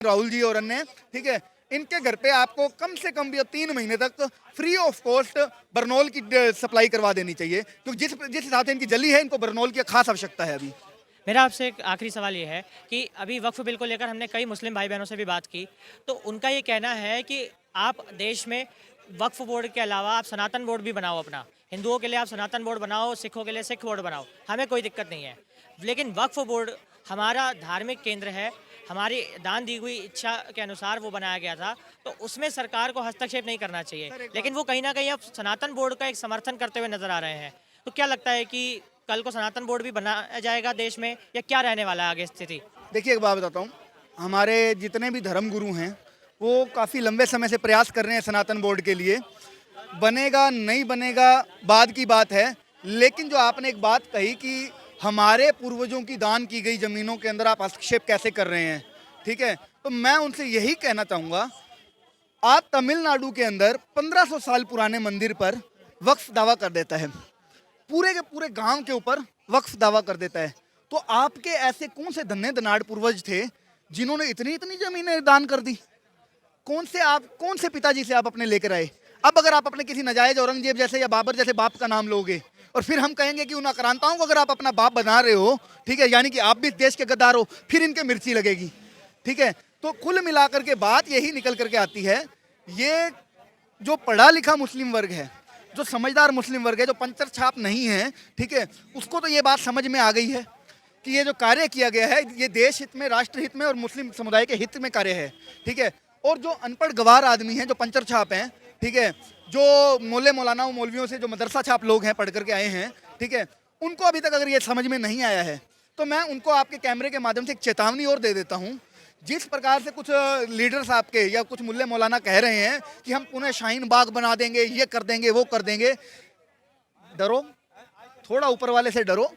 राहुल जी और अन्य, ठीक है, इनके घर पे आपको कम से कम भी 3 महीने तक फ्री ऑफ कॉस्ट बरनॉल की सप्लाई करवा देनी चाहिए, क्योंकि जिस जिस हिसाब से इनकी जली है, इनको बरनॉल की खास आवश्यकता है अभी। मेरा आपसे एक आखिरी सवाल ये है कि अभी वक्फ बिल को लेकर हमने कई मुस्लिम भाई बहनों से भी बात की, तो उनका ये कहना है कि आप देश में वक्फ बोर्ड के अलावा आप सनातन बोर्ड भी बनाओ अपना। हिंदुओं के लिए आप सनातन बोर्ड बनाओ, सिखों के लिए सिख बोर्ड बनाओ, हमें कोई दिक्कत नहीं है। लेकिन वक्फ बोर्ड हमारा धार्मिक केंद्र है, हमारी दान दी हुई इच्छा के अनुसार वो बनाया गया था, तो उसमें सरकार को हस्तक्षेप नहीं करना चाहिए। लेकिन वो कहीं ना कहीं अब सनातन बोर्ड का एक समर्थन करते हुए नजर आ रहे हैं। तो क्या लगता है कि कल को सनातन बोर्ड भी बनाया जाएगा देश में, या क्या रहने वाला है आगे स्थिति? देखिए, एक बात बताता हूँ, हमारे जितने भी धर्म गुरु हैं, वो काफ़ी लंबे समय से प्रयास कर रहे हैं सनातन बोर्ड के लिए। बनेगा नहीं बनेगा बाद की बात है, लेकिन जो आपने एक बात कही कि हमारे पूर्वजों की दान की गई ज़मीनों के अंदर आप हस्तक्षेप कैसे कर रहे हैं, ठीक है, तो मैं उनसे यही कहना चाहूँगा, आज तमिलनाडु के अंदर 1500 साल पुराने मंदिर पर वक्फ दावा कर देता है, पूरे के पूरे गांव के ऊपर वक्फ दावा कर देता है। तो आपके ऐसे कौन से धन्य धनाढ़ पूर्वज थे जिन्होंने इतनी इतनी जमीनें दान कर दी? कौन से पिताजी से आप अपने लेकर आए? अब अगर आप अपने किसी नजायज औरंगजेब जैसे या बाबर जैसे बाप का नाम लोगे और फिर हम कहेंगे कि उन आक्रांताओं को अगर आप अपना बाप बना रहे हो, ठीक है, यानी कि आप भी देश के गद्दार हो, फिर इनके मिर्ची लगेगी, ठीक है। तो कुल मिलाकर के बात यही निकल करके आती है, ये जो पढ़ा लिखा मुस्लिम वर्ग है, जो समझदार मुस्लिम वर्ग है, जो पंचर छाप नहीं है, ठीक है, उसको तो ये बात समझ में आ गई है कि ये जो कार्य किया गया है, ये देश हित में, राष्ट्र हित में और मुस्लिम समुदाय के हित में कार्य है, ठीक है। और जो अनपढ़ गवार आदमी हैं, जो पंचर छाप हैं, ठीक है, जो मोल्ले मौलानाओं मौलवियों से जो मदरसा छाप लोग हैं, पढ़ करके आए हैं, ठीक है, उनको अभी तक अगर ये समझ में नहीं आया है, तो मैं उनको आपके कैमरे के माध्यम से एक चेतावनी और दे देता हूँ। जिस प्रकार से कुछ लीडर्स आपके या कुछ मुल्ले मौलाना कह रहे हैं कि हम पुणे शाहीन बाग बना देंगे, ये कर देंगे, वो कर देंगे, डरो, थोड़ा ऊपर वाले से डरो।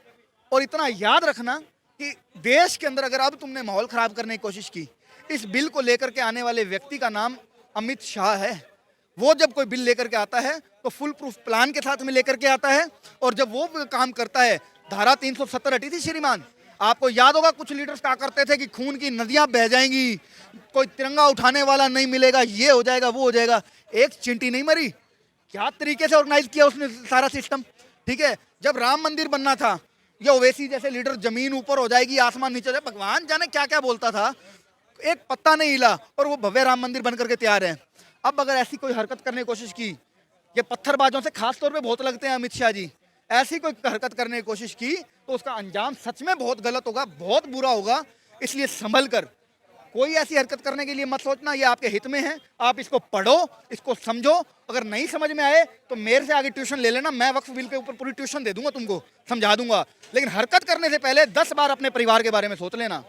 और इतना याद रखना कि देश के अंदर अगर अब तुमने माहौल खराब करने की कोशिश की, इस बिल को लेकर के आने वाले व्यक्ति का नाम अमित शाह है। वो जब कोई बिल लेकर के आता है तो फुल प्रूफ प्लान के साथ में लेकर के आता है, और जब वो काम करता है, धारा 370 हटी थी श्रीमान, आपको याद होगा कुछ लीडर्स कहा करते थे कि खून की नदियां बह जाएंगी, कोई तिरंगा उठाने वाला नहीं मिलेगा, ये हो जाएगा, वो हो जाएगा। एक चिंटी नहीं मरी। क्या तरीके से ऑर्गेनाइज किया उसने सारा सिस्टम, ठीक है। जब राम मंदिर बनना था, ये ओवैसी जैसे लीडर जमीन ऊपर हो जाएगी, आसमान नीचे हो जाएगा, भगवान जाने क्या क्या बोलता था, एक पत्ता नहीं हिला और वो भव्य राम मंदिर बन करके तैयार है। अब अगर ऐसी कोई हरकत करने की कोशिश की, ये पत्थरबाजों से खास तौर पे बहुत लगते हैं अमित शाह जी, ऐसी कोई हरकत करने की कोशिश की तो उसका अंजाम सच में बहुत गलत होगा, बहुत बुरा होगा। इसलिए संभल कर कोई ऐसी हरकत करने के लिए मत सोचना, ये आपके हित में है। आप इसको पढ़ो, इसको समझो, अगर नहीं समझ में आए तो मेरे से आगे ट्यूशन ले लेना, मैं वक्फ बिल के ऊपर पूरी ट्यूशन दे दूंगा, तुमको समझा दूंगा। लेकिन हरकत करने से पहले 10 बार अपने परिवार के बारे में सोच लेना।